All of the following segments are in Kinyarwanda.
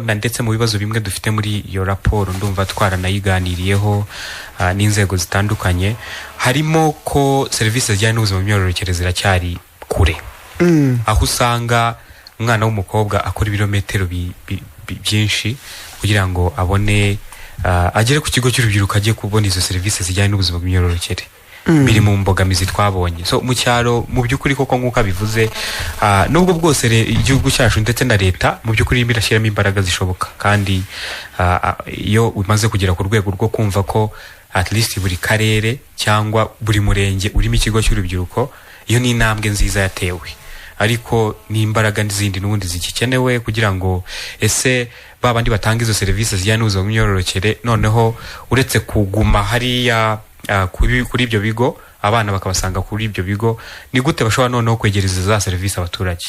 ndetse mu bibazo bimwe dufite muri iyo raporo ndumva twaranayiganiriyeho n'inzego zitandukanye harimo ko services zijyanye n'ubuzima bw'imyororokere ziracyari kure aho usanga umwana w'umukobwa akora ibirometero byinshi kugira ngo abone agere ku kigo cy'urubyiruko ajye kubona izo services zijyanye n'ubuzima bw'imyororokere biri mu mbogamizi twabonye. So mu cyaro mu byukuri koko nkuko bivuze nubwo bwose igihugu cyacu ndetse na leta mu byukuri birashyiramo imbaraga zishoboka kandi iyo umaze kugera ku rwego rwo kumva ko at least buri karere cyangwa buri murenge urimo ikigo cy'urubyiruko, iyo ni intambwe nziza yatewe, ariko ni imbaraga n'izindi n'ubundi zikikenewe kugira ngo ese babandi batanga izo services zijyanye n'ubuzima bw'imyororokere noneho uretse kuguma hariya kuri ibyo bigo abana bakabasanga kuri ibyo bigo, ni gute bashobora noneho kwegereza za service abaturage?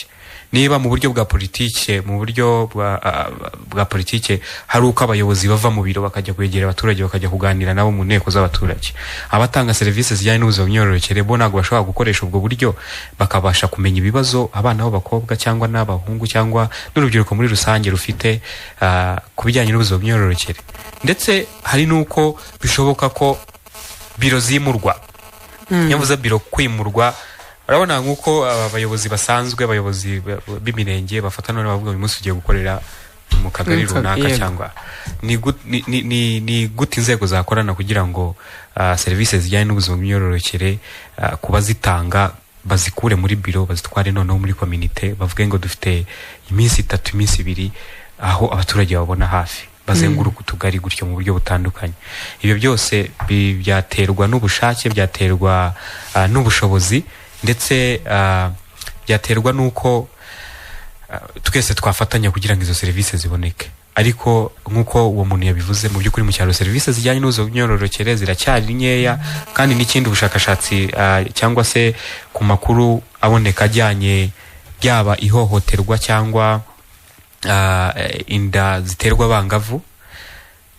Niba mu buryo bwa politike bwa politike hari uko abayobozi bava mu biro bakajya kwegera abaturage bakajya kuganira nabo mu nteko z'abaturage, abatanga services zijyanye n'ubuzima bw'imyororokere bo ntabwo bashobora gukoresha ubwo buryo bakabasha kumenya ibibazo abana b'abakobwa cyangwa n'abahungu cyangwa n'urubyiruko muri rusange rufite ku bijyanye n'ubuzima bw'imyororokere. Ndetse hari nuko bishoboka ko biro zimurwa, nyavuze biro kwimurwa. Urabona nkuko abayobozi basanzwe abayobozi b'imirenge bafata none bavuga uyu munsi ugiye gukorera mu kagari runaka cyangwa ni gute inzego zakorana kugira ngo services zijyanye n'ubuzima bw'imyororokere kuba zitanga bazikure muri biro bazitware noneho muri community, bavuge ngo dufite iminsi 3 iminsi 2 aho abaturage babona hafi bazenguruka utugari gutyo mu buryo butandukanye. Ibyo byose byaterwa n'ubushake, byaterwa n'ubushobozi, ndetse byaterwa nuko twese twafatanya kugira ngo izo services ziboneke. Ariko nkuko uwo muntu yabivuze mu byukuri mu cyaro services zijyanye n'ubuzima bw'imyororokere ziracyari nkeya, kandi n'ikindi ubushakashatsi cyangwa se ku makuru aboneka ajyanye byaba ihohoterwa cyangwa inda ziterwa abangavu,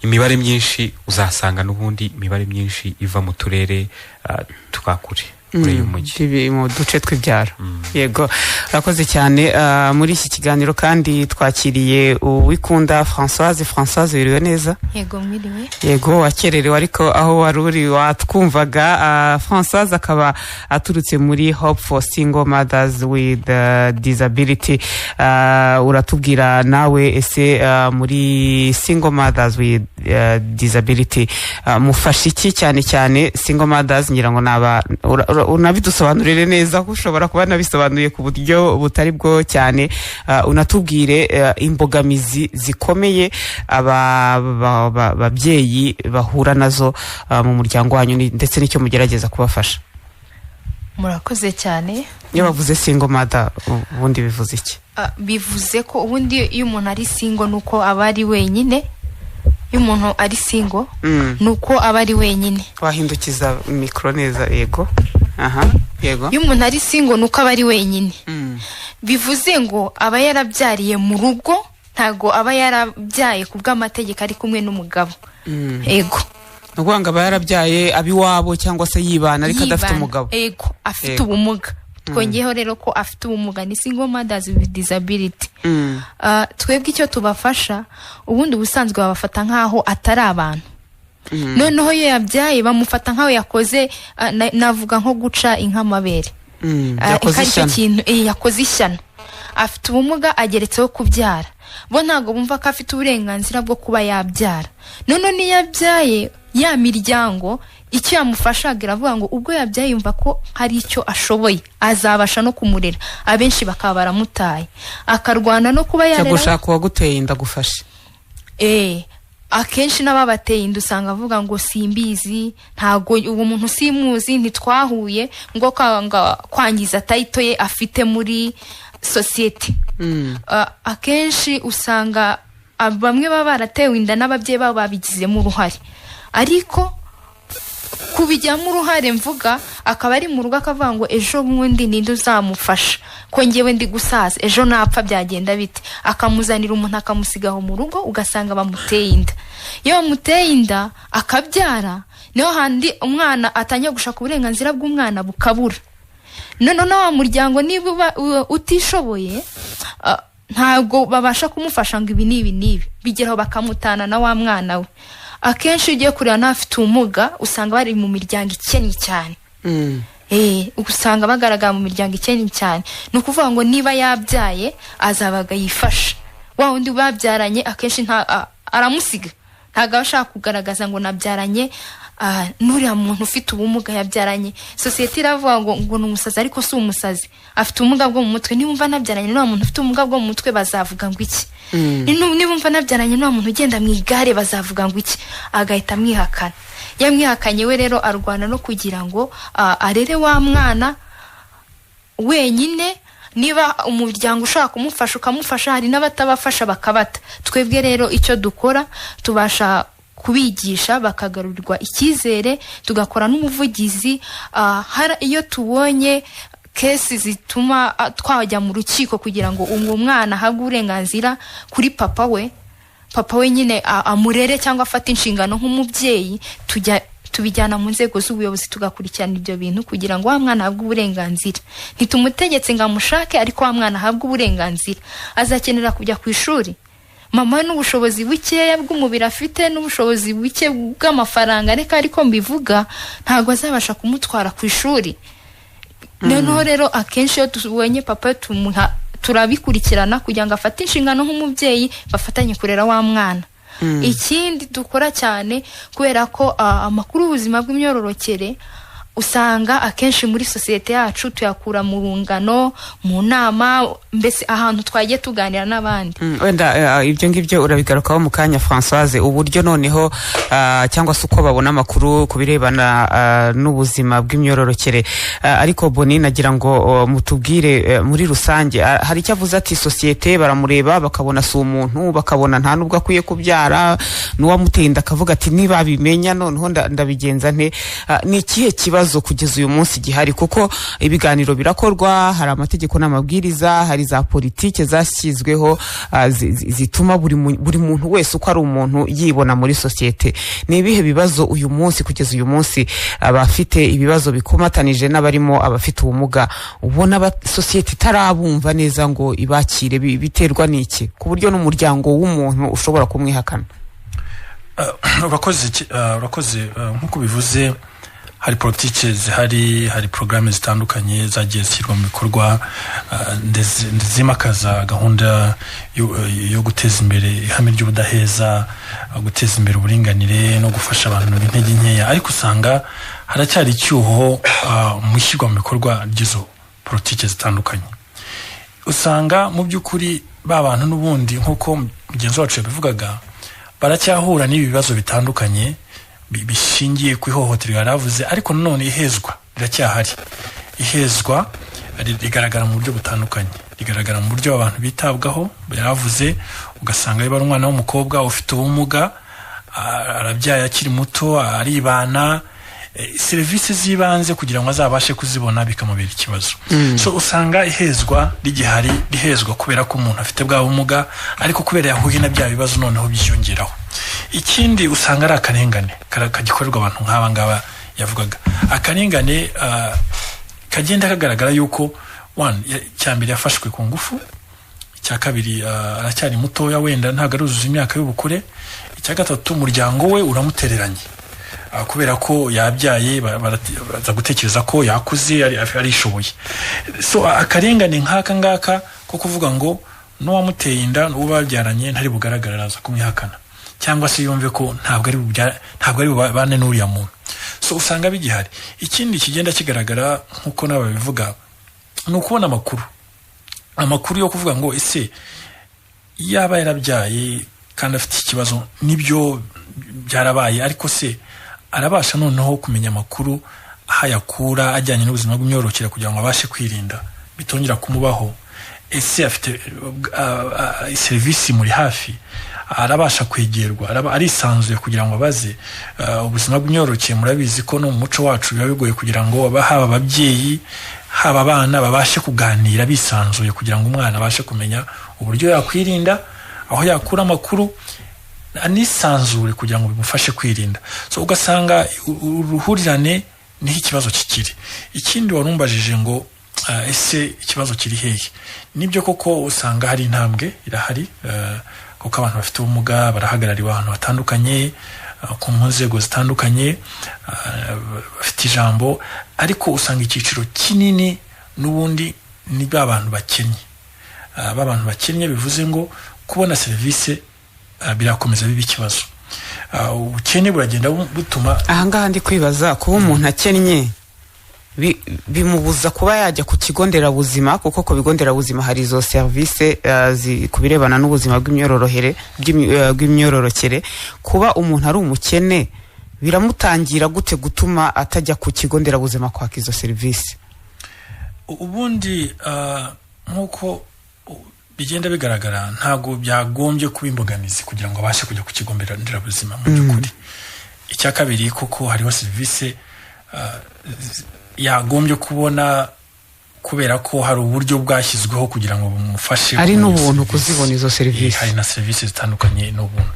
imibare myinshi uzasanga n'ubundi imibare myinshi iva mu turere twakure mu duce tw'ibyaro. Yego, urakoze cyane. Muri iki kiganiro kandi twakiriye Uwikunda Françoise wiriwe neza? Yego mwiriwe. Yego, wakererewe ariko aho waruri watwumvaga. Françoise akaba aturutse muri Hope for Single Mothers with Disability. Uratubwira nawe ese muri Single Mothers with Disability mufasha iki cyane Single Mothers? Ngira ngo naba unabidusobanurire neza ko ushobora kuba nabisobanuye ku buryo butari bwo cyane. Unatubwire imbogamizi zikomeye ababyeyi bahura nazo mu muryango wanyu ndetse n'icyo mugerageza kubafasha. Murakoze cyane. Iyo bavuze single mother ubundi bivuze iki? Bivuze ko ubundi iyo umuntu ari single nuko aba ari wenyine. Iyo umuntu ari single nuko aba ari wenyine. Wahindukiza mikro neza. Yego. Yego. Iyo umuntu ari single nuko aba ari wenyine. Bivuze ngo aba yarabyariye mu rugo, ntago aba yarabyaye kubw'amategeko ari kumwe n'umugabo. Yego. Nubwo ngo aba yarabyaye abiwabo cyangwa se yibana ariko adafite umugabo. Yego, afite ubumuga. Twongeyeho rero ko afite ubumuga, ni Single Mothers with Disability. Twebwe icyo tubafasha ubundi ubusanzwe babafata nkaho atari abantu. Noneho iyo yabyaye bamufata nkaho yakoze navuga nko guca inka amabere. Yakoze ishyano. Afite ubumuga ageretseho kubyara. Bo ntago bumva ko afite uburenganzira bwo kuba yabyara. None niyo yabyaye ya miryango icyo yamufashaga iravuga ngo ubwo yabyaye yumva ko hari icyo ashoboye azabasha no kumurera. Abenshi bakaba baramutaye akarwana no kuba yarera. Gushaka uwaguteye inda gufasha. Akenshi n'ababateye inda usanga avuga ngo simbizi, ntago uwo muntu simuzi, ntitwahuye, ngo kwangiza title ye afite muri society. Akenshi usanga bamwe baba baratewe inda n'ababyeyi babo babigizemo uruhare, ariko kubijyamo uruhare mvuga akaba ari mu rugo akavuga ngo ejo bundi ninde uzamufasha ko ngewe ndi gusaza, ejo napfa byagenda bite, akamuzanira umuntu akamusigaho mu rugo, ugasanga bamuteye inda. Iyo bamuteye inda akabyara, niho handi umwana atanya gushaka uburenganzira bw'umwana bukabura. None wa muryango niba utishoboye ntabwo babasha kumufasha ngo ibi nibi bigeraho bakamutana na wa mwana we. Akenshi ugiye kureba n'afite ubumuga usanga bari mu miryango ikennye cyane. Usanga bagaragara mu miryango ikennye cyane. Ni ukuvuga ngo niba yabyaye azabaga yifasha, wa wundi babyaranye akenshi aramusiga, ntabwo ashaka kugaragaza ngo nabyaranye n'uriya muntu ufite ubumuga yabyaranye. Sosiyete iravuga ngo ni umusazi, ariko si umusazi, afite ubumuga bwo mu mutwe. Niba umva nabyaranye n'uriya muntu ufite ubumuga bwo mu mutwe bazavuga ngo iki? Niba umva nabyaranye n'uriya muntu ugenda mu igare bazavuga ngo iki? Agahita amwihakana. Yamwihakanye we rero arwana no kugira ngo arere wa mwana wenyine. Niba umuryango ushaka kumufasha ukamufasha, hari n'abatabafasha bakabata. Twebwe rero icyo dukora tubasha kubigisha bakagarurirwa icyizere, tugakora n'umuvugizi. Iyo tubonye kesi zituma twajya mu rukiko kugira ngo uwo mwana ahabwe uburenganzira kuri papa we nyine amurere cyangwa afate inshingano nk'umubyeyi, tubijyana mu nzego z'ubuyobozi tugakurikirana ibyo bintu kugira ngo wa mwana ahabwe uburenganzira. Ntitumutegetse ngo amushake, ariko wa mwana ahabwe uburenganzira. Azakenera kujya ku ishuri, mama n'ubushobozi bukeya bw'umubiri afite n'ubushobozi buke bw'amafaranga, reka ariko mbivuga, ntabwo azabasha kumutwara ku ishuri. Noneho rero akenshi iyo tubonye papa turabikurikirana kugira ngo afate inshingano nk'umubyeyi, bafatanye kurera wa mwana. Ikindi dukora cyane, kubera ko amakuru y'ubuzima bw'imyororokere usanga akenshi muri sosiyete yacu tuyakura mu rungano, mu nama, mbese ahantu twagiye tuganira n'abandi. Wenda ibyo ngibyo urabigarukaho mu kanya Françoise, uburyo noneho cyangwa se uko babona amakuru kubirebana n'ubuzima bw'imyororokere. Ariko Boni, nagira ngo mutubwire muri rusange, hari icyo avuze ati sosiyete baramureba bakabona si umuntu, bakabona nta nubwo akwiye kubyara, n'uwamuteye inda akavuga ati niba bimenya noneho ndabigenza nte. Ni ikihe kibazo kugeza uyu munsi gihari? Kuko ibiganiro birakorwa, hari amategeko n'amabwiriza, hari za politike zashyizweho zituma buri muntu wese uko ari umuntu yibona muri sosiyete. Ni ibihe bibazo uyu munsi, kugeza uyu munsi, abafite ibibazo bikomatanije n'abarimo abafite ubumuga ubona sosiyete itarabumva neza ngo ibakire? Biterwa n'iki ku buryo n'umuryango w'umuntu ushobora kumwihakana? Urakoze. Nk'uko bivuze, hari politike zihari, hari programme zitandukanye zagiye zishyirwa mu bikorwa zimakaza gahunda yo guteza imbere ihame ry'ubudaheza, guteza imbere uburinganire no gufasha abantu b'intege nkeya. Ariko usanga haracyari icyuho mu ishyirwa mu bikorwa ry'izo politike zitandukanye. Usanga mu by'ukuri ba bantu n'ubundi, nk'uko mugenzi wacu yabivugaga, baracyahura n'ibibazo bitandukanye bishingiye ku ihohoterwa yaravuze. Ariko nanone ihezwa riracyahari. Ihezwa rigaragara mu buryo butandukanye, rigaragara mu buryo abantu bitabwaho. Yaravuze ugasanga ari umwana w'umukobwa ufite ubumuga, arabyaye akiri muto, aribana, serivisi z'ibanze kugira ngo azabashe kuzibona bikamubera ikibazo. So usanga ihezwa rigihari, rihezwa kubera ko umuntu afite bwa bumuga, ariko kubera yahuye na bya bibazo noneho byiyongeraho. Ikindi usanga ari akarengane kagikorerwa abantu nk'aba ngaba yavugaga. Akarengane kagenda kagaragara yuko cyambere yafashwe ku ngufu, icya kabiri aracyari mutoya, wenda ntabwo aruzuza imyaka y'ubukure, icya gatatu umuryango we uramutereranye kubera ko yabyaye, baraza gutekereza ko yakuze arishoboye. So akarengane nk'aka ngaka ko kuvuga ngo n'uwamuteye inda n'uwo babyaranye ntari bugaragara, araza kumwihakana cyangwa se yumve ko ntabwo ari bubane n'uriya muntu. So usanga bigihari. Ikindi kigenda kigaragara nk'uko n'ababivuga ni ukubona amakuru yo kuvuga ngo ese yaba yarabyaye kandi afite ikibazo, nibyo byarabaye, ariko se arabasha noneho kumenya amakuru ahayakura ajyanye n'ubuzima bw'imyororokere kugira ngo abashe kwirinda bitongera kumubaho? Ese afite serivisi muri hafi, arabasha kwegerwa, arisanzuye kugira ngo abaze ubuzima bw'imyororokere? Murabizi ko no mu muco wacu biba bigoye kugira ngo haba ababyeyi haba abana babashe kuganira bisanzuye kugira ngo umwana abashe kumenya uburyo yakwirinda, aho yakura amakuru, anisanzure kugira ngo bimufashe kwirinda. So ugasanga uruhurirane niho ikibazo kikiri. Ikindi warumbajije ngo ese ikibazo kiri hehe. Nibyo koko usanga hari intambwe irahari, kuko abantu bafite ubumuga barahagarariwe ahantu hatandukanye, ku nzego zitandukanye, bafite ijambo, ariko usanga icyiciro kinini n'ubundi ni abantu bakennye. Abantu bakennye bivuze ngo kubona serivisi birakomeza biba ikibazo. Ubukene buragenda butuma ahangaha ndi kwibaza kuba umuntu akennye bimubuza kuba yajya ku kigo nderabuzima, kuko ku bigo nderabuzima hari izo serivisi ku birebana n'ubuzima bw'imyororokere. Kuba umuntu ari umukene biramutangira gute gutuma atajya ku kigo nderabuzima kwaka izo serivisi? Ubundi nk'uko bigenda bigaragara ntago byagombye kuba imbogamizi kugira ngo abashe kujya ku kigo nderabuzima mu by'ukuri. Icya kabiri, kuko hariho serivisi yagombye kubona kubera ko hari uburyo bwashyizweho kugira ngo bumufashe, ari n'ubuntu kuzibona izo serivisi. Hari na serivisi zitandukanye n'ubuntu,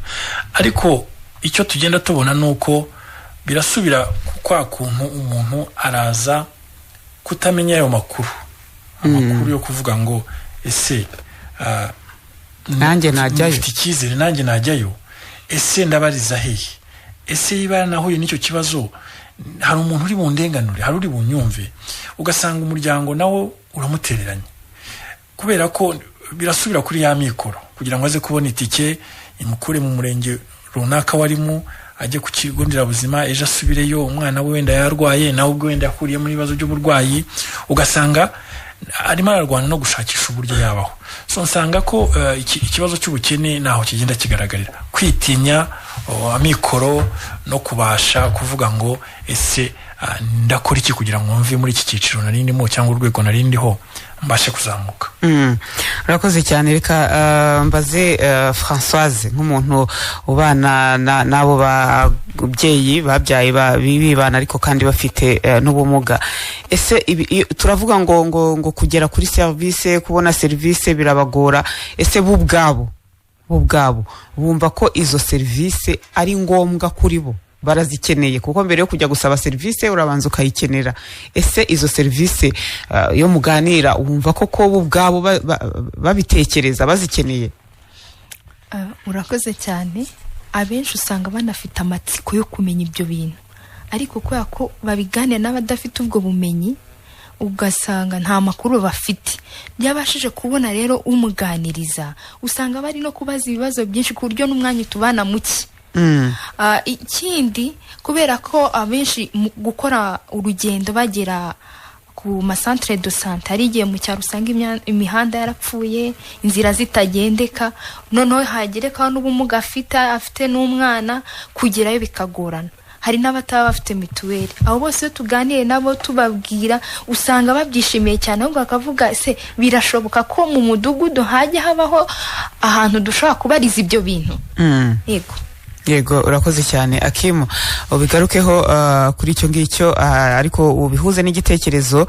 ariko icyo tugenda tubona nuko birasubira kwa kuntu umuntu araza kutamenya ayo makuru yo kuvuga ngo ese nanjye najyayo, mfite icyizere nanjye najyayo, ese ndabariza hehe, ese yiba nahuye n'icyo kibazo hari umuntu uri bundenganure, hari uri bunyumve. Ugasanga umuryango nawo uramutereranye kubera ko birasubira kuri ya mikoro kugira ngo aze kubona itike imukure mu murenge runaka warimo ajye ku kigo nderabuzima, ejo asubireyo, umwana we wenda yarwaye, nawe ubwo wenda yakuriye muri ibibazo by'uburwayi, ugasanga arimo ararwana no gushakisha uburyo yabaho. So nsanga ko ikibazo cy'ubukene naho kigenda kigaragarira, kwitinya amikoro no kubasha kuvuga ngo ese ndakora iki kugira ngo mve muri iki cyiciro narindimo cyangwa urwego narindiho mbashe kuzamuka. Urakoze cyane. Reka mbaze Françoise, nk'umuntu ubana n'abo babyeyi babyaye bibana ariko kandi bafite n'ubumuga, ese turavuga ngo kugera kuri service, kubona service birabagora, ese bo ubwabo bumva ko izo service ari ngombwa kuri bo, barazikeneye? Kuko mbere yo kujya gusaba service urabanza ukayikenera. Ese izo service yo muganira wumva ko bo ubwabo babitekereza bazikeneye? Urakoze cyane. Abenshi usanga banafite amatsiko yo kumenya ibyo bintu, ariko kubera ko babiganira n'abadafite ubwo bumenyi ugasanga nta makuru bafite. Byabashije kubona rero umuganiriza, usanga bari no kubaza ibibazo byinshi ku buryo n'umwanya utubana muke. Ikindi, kubera ko abenshi gukora urugendo bagera ku masantere de sante, hari igihe mu cyaro usanga imihanda yarapfuye, inzira zitagendeka, noneho hagerekaho n'ubumuga afite n'umwana, kugerayo bikagorana. Hari n'abataba bafite mituweli. Abo bose tuganire nabo tubabwira, usanga babyishimiye cyane, ahubwo bakavuga ese birashoboka ko mu mudugudu hajya habaho ahantu dushobora kubariza ibyo bintu. Yego, urakoze cyane. Akimu, ubigarukeho kuri icyo ngicyo, ariko ubihuze n'igitekerezo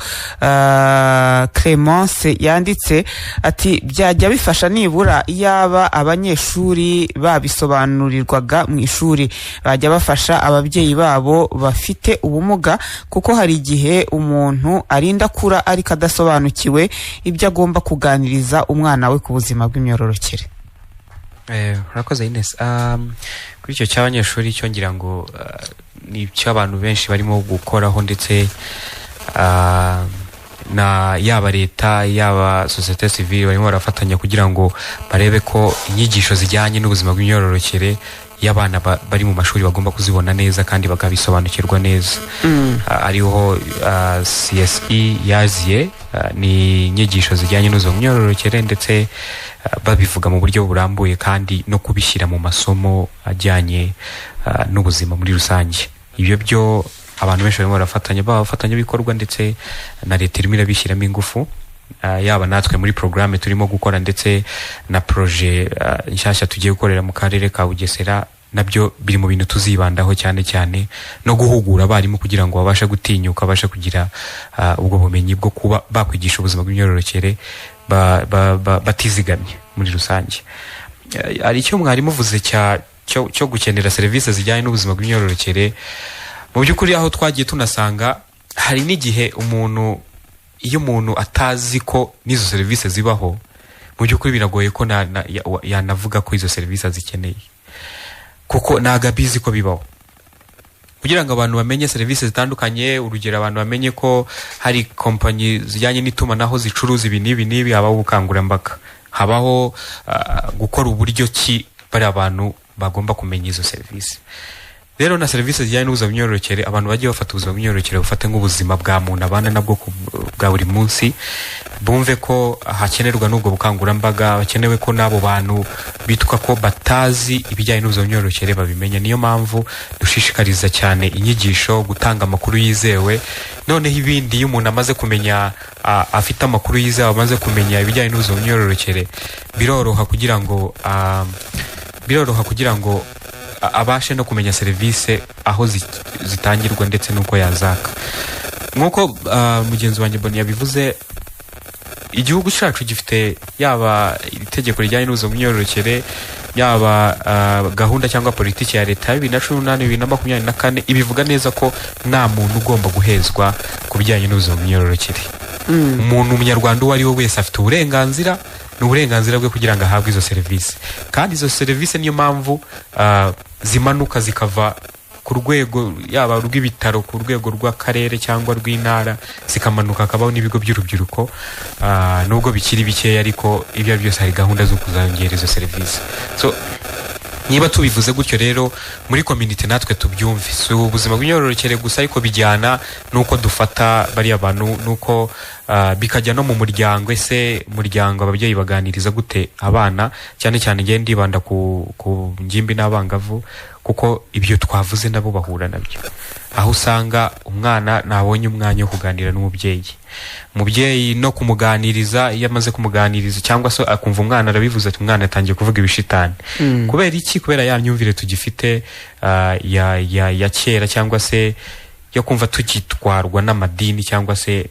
Clemence yanditse ati byajya bifasha nibura iyaba abanyeshuri babisobanurirwaga mu ishuri, bajya bafasha ababyeyi babo bafite ubumuga, kuko hari igihe umuntu arinda kura ariko adasobanukiwe ibyo agomba kuganiriza umwana we ku buzima bw'imyororokere. Urakoze Ines. Kuri icyo cy'abanyeshuri cyo ngira ngo ni cyo abantu benshi barimo gukoraho, ndetse na yaba leta yaba societe civile barimo barafatanya kugira ngo barebe ko inyigisho zijyanye n'ubuzima bw'imyororokere y'abana bari mu mashuri bagomba kuzibona neza kandi bakabisobanukirwa neza. Ariho CSE yaziye ni inyigisho zijyanye n'ubuzima bw'imyororokere, ndetse babivuga mu buryo burambuye kandi no kubishyira mu masomo ajyanye n'ubuzima muri rusange. Ibyo byo abantu benshi barimo barafatanya, bafatanya bikorwa, ndetse na leta irimo irabishyiramo ingufu, yaba natwe muri programme turimo gukora, ndetse na projet nshyashya tugiye gukorera mu karere ka Bugesera, nabyo biri mu bintu tuzibandaho cyane cyane, no guhugura abarimu kugira ngo babashe gutinyuka, babashe kugira ubwo bumenyi bwo kuba bakwigisha ubuzima bw'imyororokere batizigamye muri rusange. Ari icyo mwarimu uvuze cyo gukenera serivisi zijyanye n'ubuzima bw'imyororokere. Mu by'ukuri aho twagiye tunasanga hari n'igihe umuntu iyo umuntu atazi ko n'izo serivisi zibaho mu by'ukuri biragoye ko yanavuga ko izo serivisi azikeneye, kuko ntago abizi ko bibaho. Kugira ngo abantu bamenye serivisi zitandukanye, urugero abantu bamenye ko hari kompanyi zijyanye n'itumanaho zicuruza ibi n'ibi, habaho ubukangurambaga, habaho gukora uburyo ki bari abantu bagomba kumenya izo serivisi. Rero na serivisi zijyanye n'ubuzima bw'imyororokere, abantu bagiye bafata ubuzima bw'imyororokere bufate nk'ubuzima bwa muntu abana nabwo bwa buri munsi, bumve ko hakenerwa n'ubwo bukangurambaga, bakenewe ko n'abo bantu bitwa ko batazi ibijyanye n'ubuzima bw'imyororokere babimenya. Niyo mpamvu dushishikariza cyane inyigisho, gutanga amakuru yizewe. Noneho ibindi, iyo umuntu amaze kumenya, afite amakuru yizewe, amaze kumenya ibijyanye n'ubuzima bw'imyororokere, biroroha kugira ngo abashe no kumenya serivisi aho zitangirwa ndetse n'uko yazaka. Nk'uko mugenzi wanjye Boni yabivuze, igihugu cyacu gifite yaba itegeko rijyanye n'ubuzima bw'imyororokere, yaba gahunda cyangwa politiki ya leta ya 2018-2024 ibivuga neza ko nta muntu ugomba guhezwa ku bijyanye n'ubuzima bw'imyororokere. Umuntu umunyarwanda uwo ari we wese afite uburenganzira, n'uburenganzira bwe kugira ngo ahabwe izo serivisi. Kandi izo serivisi niyo mpamvu zimanuka zikava ku rwego yaba rw'ibitaro, ku rwego rw'akarere cyangwa rw'intara, zikamanuka akabaho n'ibigo by'urubyiruko, nubwo bikiri bikeya, ariko ibyo byose hari gahunda zo kuzongera izo serivisi. So niba tubivuze gutyo rero muri community natwe tubyumve, si ubuzima bw'imyororokere gusa, ariko bijyana nuko dufata bari abantu, nuko bikajya no mu muryango. Ese muryango ababyeyi baganiriza gute abana, cyane cyane ngiye ndibanda ku ngimbi n'abangavu, kuko ibyo twavuze nabo bahura nabyo, aho usanga umwana nabonye umwanya wo kuganira n'umubyeyi no kumuganiriza. Iyo amaze kumuganiriza cyangwa se akumva umwana arabivuze ati umwana atangiye kuvuga ibishitani. Kubera iki? Kubera ya myumvire tugifite ya kera, cyangwa se yo kumva tugitwarwa n'amadini cyangwa se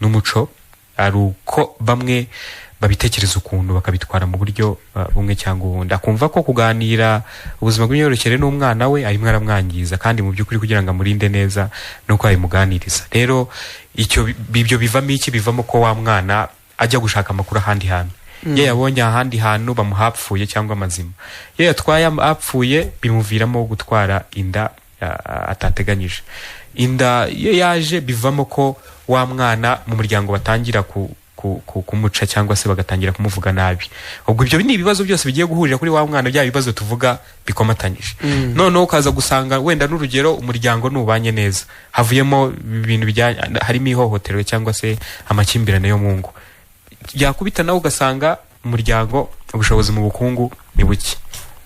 n'umuco, ari uko bamwe babitekereza ukuntu bakabitwara mu buryo bumwe cyangwa ubundi, akumva ko kuganira ubuzima bw'imyororokere n'umwana we arimo aramwangiza, kandi mu by'ukuri kugira ngo amurinde neza nuko abimuganiriza. Rero ibyo bivamo iki? Bivamo ko wa mwana ajya gushaka amakuru ahandi hantu. Iyo yabonye ahandi hantu bamuhapfuye cyangwa amazima, iyo yatwaye apfuye bimuviramo gutwara inda atateganyije. Inda iyo yaje bivamo ko wa mwana mu muryango batangira kumuca cyangwa se bagatangira kumuvuga nabi. Ubwo ibyo ni ibibazo byose bigiye guhurira kuri wa mwana, bya bibazo tuvuga bikomatanyije. Noneho ukaza gusanga wenda n'urugero umuryango nubanye neza, havuyemo ibintu harimo ihohoterwa cyangwa se amakimbirane yo mu ngo, yakubita nawe ugasanga umuryango ubushobozi mu bukungu ni buke.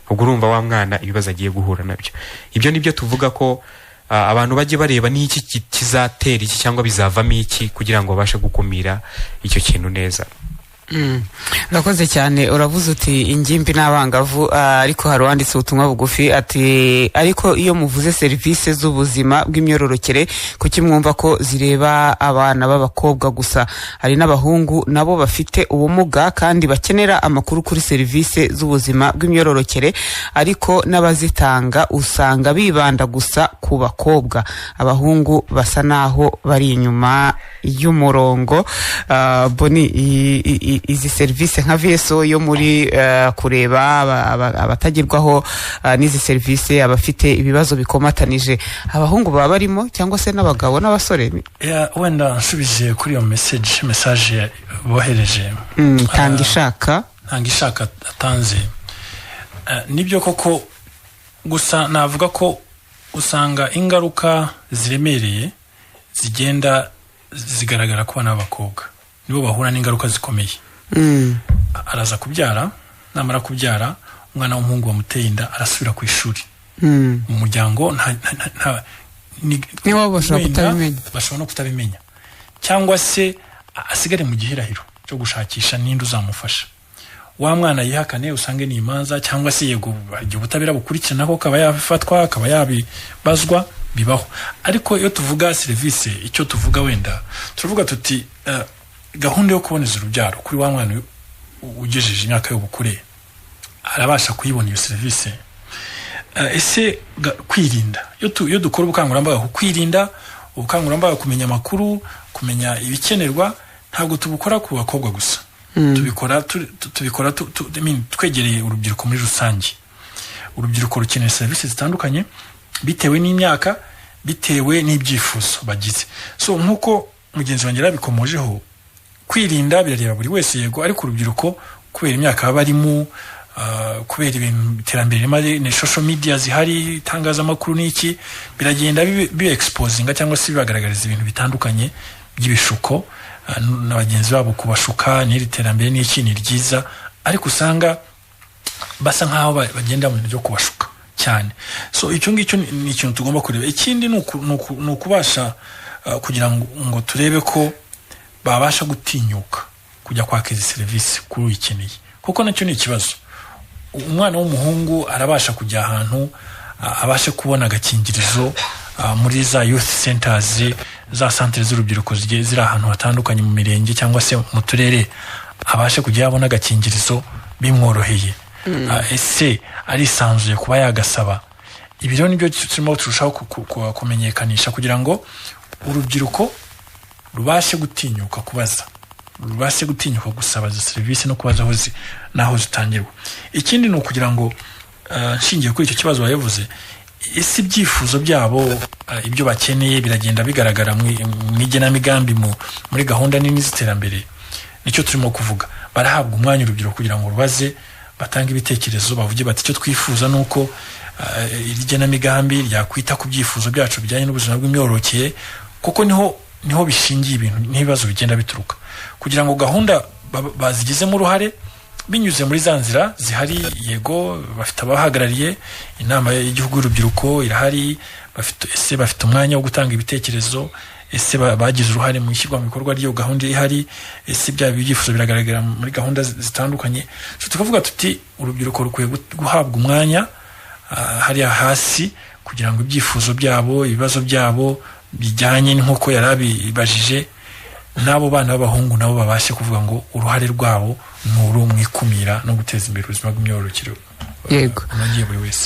Ubwo urumva wa mwana ibibazo agiye guhura nabyo. Ibyo nibyo tuvuga ko abantu bajye bareba n'iki kizatera iki cyangwa bizavamo iki, kugira ngo babashe gukumira icyo kintu neza. Urakoze cyane. Uravuze uti ingimbi n'abangavu, ariko hari uwanditse ubutumwa bugufi ati ariko iyo muvuze serivisi z'ubuzima bw'imyororokere kuki mwumva ko zireba abana b'abakobwa gusa? Hari n'abahungu nabo bafite ubumuga kandi bakenera amakuru kuri serivisi z'ubuzima bw'imyororokere, ariko n'abazitanga usanga bibanda gusa ku bakobwa. Abahungu basa naho bari inyuma y'umurongo. Boni, izi serivisi nka VSO yo muri kureba abatagerwaho n'izi serivisi, abafite ibibazo bikomatanije, abahungu baba barimo cyangwa se n'abagabo n'abasore? Wenda nsubije kuri iyo message bohereje, tanga ishaka atanze, nibyo koko, gusa navuga ko usanga ingaruka ziremereye zigenda zigaragara ku bana b'abakobwa, nibo bahura n'ingaruka zikomeye. Araza kubyara, namara kubyara umwana w'umuhungu wamuteye inda arasubira ku ishuri. Mu muryango nibo bashobora no kutabimenya, cyangwa se asigare mu gihirahiro cyo gushakisha n'indi uzamufasha. Wa mwana yihakane, usange ni imanza, cyangwa se yego igihe ubutabera bukurikirana ko akaba yafatwa, akaba yabibazwa, bibaho. Ariko iyo tuvuga serivisi, icyo tuvuga wenda tuvuga tuti gahunda yo kuboneza urubyaro kuri wa mwana ugejeje imyaka y'ubukure arabasha kuyibona iyo serivisi. Ese kwirinda, iyo dukora ubukangurambaga ku kwirinda ubukangurambaga kumenya amakuru kumenya ibikenerwa ntabwo tubukora ku bakobwa gusa tubikora twegereye urubyiruko muri rusange urubyiruko rukeneye serivisi zitandukanye bitewe n'imyaka bitewe n'ibyifuzo bagize so nkuko mugenzi wanjye yabikomojeho kwirinda birareba buri wese yego ariko urubyiruko kubera imyaka baba barimo kubera ibintu iterambere rimwe social media zihari itangazamakuru n'iki biragenda bibe exposinga cyangwa se bibagaragariza ibintu bitandukanye by'ibishuko n'abagenzi babo kubashuka n'iri terambere n'iki ni ryiza ariko usanga basa nkaho bagenda mu bintu byo kubashuka cyane so icyo ngicyo ni ikintu tugomba kureba ikindi ni ukubasha kugira ngo turebe ko babasha gutinyuka kujya kwaka izi serivisi kuri uyikeneye kuko nacyo ni ikibazo umwana w'umuhungu arabasha kujya ahantu abashe kubona agakingirizo muri za youth centers za centre z'urubyiruko ziri ahantu hatandukanye mu mirenge cyangwa se mu turere abashe kujya yabona agakingirizo bimworoheye ese arisanzuye kuba yagasaba ibiro nibyo turimo turushaho kumenyekanisha kugira ngo urubyiruko rubashe gutinyuka kubaza rubashe gutinyuka gusaba izo serivisi no kubaza naho zitangirwa ikindi ni ukugira ngo nshingiye kuri icyo kibazo wayavuze ese ibyifuzo byabo ibyo bakeneye biragenda bigaragara mu igenamigambi muri gahunda nini z'iterambere nicyo turimo kuvuga barahabwa umwanya urubyiruko kugira ngo rubaze batanga ibitekerezo bavuge bati icyo twifuza nuko igenamigambi ryakwita ku byifuzo byacu bijyanye n'ubuzima bw'imyororokere kuko niho bishingiye ibintu n'ibibazo bigenda bituruka kugira ngo gahunda bazigizemo uruhare binyuze muri za nzira zihari yego bafite abahagarariye inama y'igihugu y'urubyiruko irahari bafite umwanya wo gutanga ibitekerezo ese bagize uruhare mu ishyirwa mu bikorwa ry'iyo gahunda ihari ese bya byifuzo biragaragara muri gahunda zitandukanye tukavuga tuti urubyiruko rukwiye guhabwa umwanya hariya hasi kugira ngo ibyifuzo byabo ibibazo byabo bijyanye nk'uko yarabibajije n'abo bana b'abahungu nabo babashe kuvuga ngo uruhare rwabo nuru mwikumira no guteza imbere ubuzima bw'imyororokere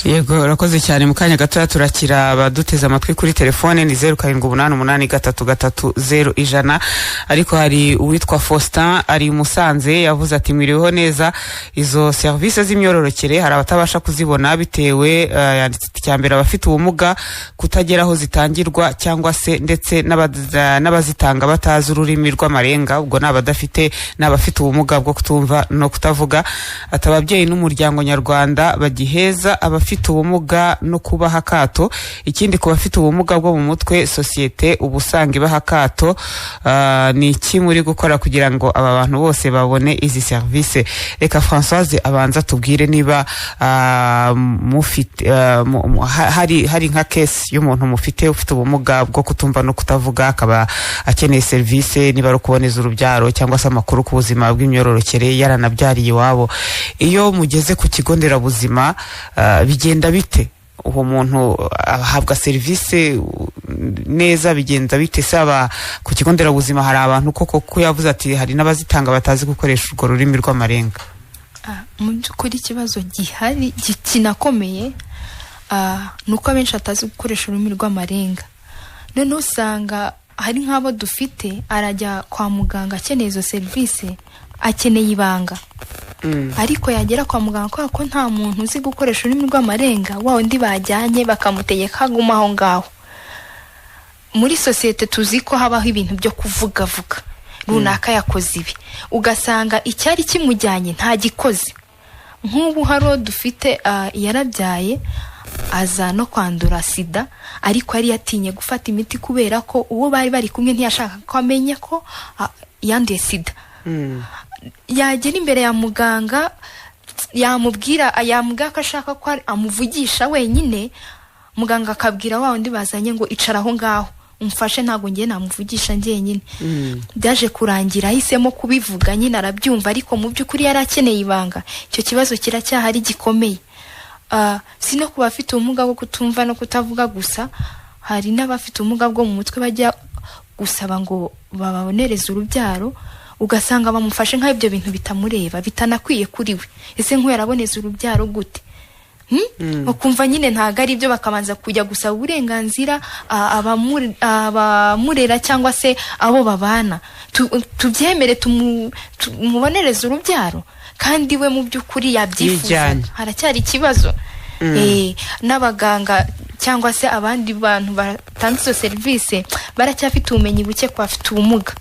yego urakoze cyane mu kanya gato turakira abaduteze amatwi kuri telefone ni 0788330100 ariko hari uwitwa Faustin ari Musanze yavuze ati mwiriweho neza izo service z'imyororokere hari abatabasha kuzibona bitewe yanditse cyambere abafite ubumuga kutagera aho zitangirwa cyangwa se ndetse n'abazitanga batazi ururimi rw'amarenga ubwo n'abadafite n'abafite ubumuga bwo kutumva no kutavuga atababyeyi n'umuryango nyarwanda bagiheza abafite ubumuga no kubaha kato ikindi ku bafite ubumuga bwo mu mutwe societe ubusanga ibaha kato ni iki muri gukora kugira ngo aba bantu bose babone izi service reka Françoise abanza tubwire niba mufite hari nka case y'umuntu mufite ufite ubumuga bwo kutumva no kutavuga akaba akeneye service niba ari kuboneza urubyaro cyangwa se amakuru ku buzima bw'imyororokere yaranabyariye iwabo iyo mugeze ku kigo nderabuzima bigenda bite uwo muntu ahabwa service neza bigenda bite saba ku kigo nderabuzima hari abantu koko yavuze ati hari n'abazitanga batazi gukoresha urwo rurimi rw'amarenga mu by'ukuri ikibazo gihari kinakomeye nuko abenshi atazi gukoresha ururimi rw'amarenga none usanga hari nk'abo dufite arajya kwa muganga akeneye izo service akeneye ibanga ariko yagera kwa muganga kubera ko nta muntu uzi gukoresha ururimi rw'amarenga wa undi bajyanye bakamutegeka aguma aho ngaho muri societe tuzi ko habaho ibintu byo kuvugavuga runaka yakoze ibi ugasanga icyari kimujyanye nta gikoze nk'ubu haro dufite yarabyaye aza no kwandura sida ariko yari yatinye gufata imiti kubera ko uwo bari kumwe ntiyashaka ko amenye ko yanduye sida yagera imbere ya muganga yamubwira ko ashaka ko amuvugisha wenyine muganga akabwira wa undi bazanye ngo icara aho ngaho umfashe ntago ngiye namuvugisha njyenyine byaje kurangira ahisemo kubivuga nyine arabyumva ariko mu by'ukuri yari akeneye ibanga icyo kibazo kiracyahari gikomeye si no kuba afite ubumuga bwo kutumva no kutavuga gusa hari n'abafite ubumuga bwo mu mutwe bajya gusaba ngo bababonereze urubyaro ugasanga bamufashe nk'ibyo bintu bitamureba bitanakwiye kuri we ese nk'uyu araboneza urubyaro gute bakumva nyine ntago ari byo, bakabanza kujya gusaba uburenganzira abamurera cyangwa se abo babana, tubyemere tumubonereze urubyaro, kandi we mu by'ukuri yabyifuza. Haracyari ikibazo. N'abaganga cyangwa se abandi bantu batanga izo serivisi baracyafite ubumenyi buke ku bafite ubumuga.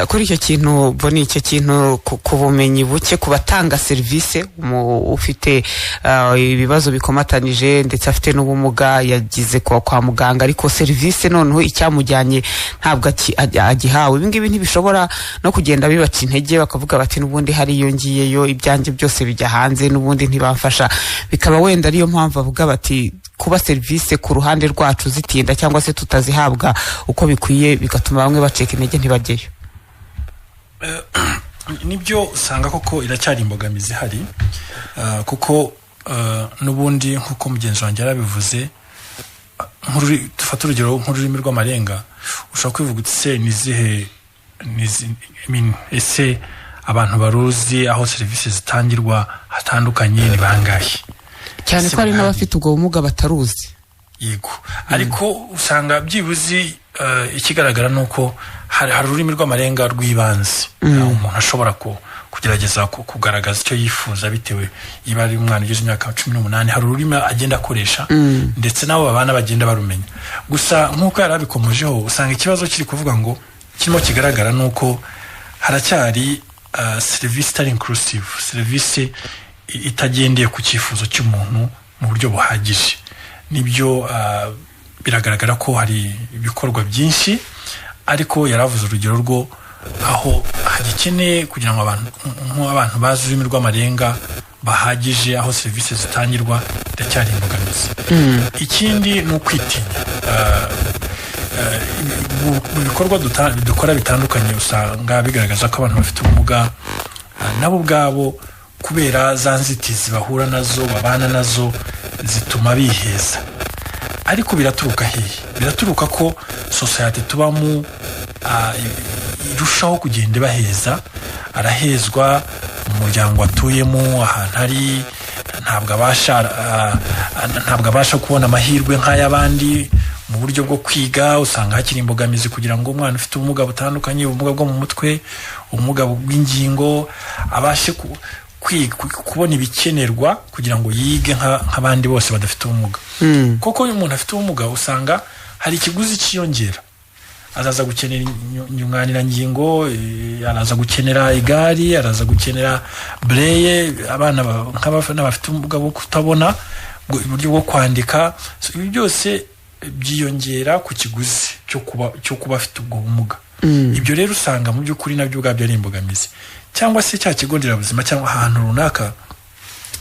Kuri icyo kintu boni, icyo kintu ku bumenyi buke ku batanga serivisi, ufite ibibazo bikomatanije ndetse afite n'ubumuga yagize kwa muganga, ariko serivisi noneho icyamujyanye ntabwo agihawe. Ibi ngibi ntibishobora no kugenda bibaca intege, bakavuga bati n'ubundi hariyo ngiyeyo ibyanjye byose bijya hanze, n'ubundi ntibamfasha. Bikaba wenda ariyo mpamvu avuga bati kuba serivisi ku ruhande rwacu zitinda cyangwa se tutazihabwa uko bikwiye, bigatuma bamwe baceka intege ntibajyeyo. Nibyo usanga koko iracyari imbogamizi hari, kuko n'ubundi nk'uko mugenzi wanjye yarabivuze, dufata urugero nk'ururimi rw'amarenga, ushobora kwivuga uti se ese abantu baruzi aho serivisi zitangirwa hatandukanye ni bangahe? Cyane ko hari n'abafite ubwo bumuga bataruzi. Yego, ariko usanga byibuze ikigaragara nuko hari ururimi rw'amarenga rw'ibanze umuntu ashobora kugerageza kugaragaza icyo yifuza bitewe iba ari umwana ugeze imyaka 18, hari ururimi agenda akoresha ndetse nabo babana bagenda barumenya. Gusa nk'uko yarabikomojeho, usanga ikibazo kiri kuvuga ngo kirimo kigaragara nuko haracyari serivisi itari inclusive, serivisi itagendeye ku cyifuzo cy'umuntu mu buryo buhagije. Nibyo biragaragara ko hari ibikorwa byinshi, ariko yaravuze urugero rwo aho hagikeneye kugira ngo abantu bazi ururimi rw'amarenga bahagije aho serivisi zitangirwa, iracyari imbogamizi. Ikindi ni ukwitinya. Mu bikorwa dukora bitandukanye usanga bigaragaza ko abantu bafite ubumuga nabo ubwabo, kubera za nzitizi bahura nazo babana nazo, zituma biheza. Ariko biraturuka hehe? Biraturuka ko society tubamo irushaho kugenda baheza, arahezwa mu muryango atuyemo, ahantu ari ntabwo abasha kubona amahirwe nk'ay'abandi mu buryo bwo kwiga. Usanga hakiri imbogamizi kugira ngo umwana ufite ubumuga butandukanye, ubumuga bwo mu mutwe, ubumuga bw'ingingo, abashe kubona ibikenerwa kugira ngo yige nk'abandi bose badafite ubumuga. Koko uyu muntu afite ubumuga usanga hari ikiguzi cyiyongera, azaza gukenera inyunganirangingo, araza gukenera igari, araza gukenera breye, abana n'abafite ubumuga bwo kutabona, uburyo bwo kwandika. Ibi byose byiyongera ku kiguzi cyo kuba afite ubwo bumuga. Ibyo rero usanga mu by'ukuri nabyo ubwabyo ari imbogamizi. Cyangwa se cya kigo nderabuzima cyangwa ahantu runaka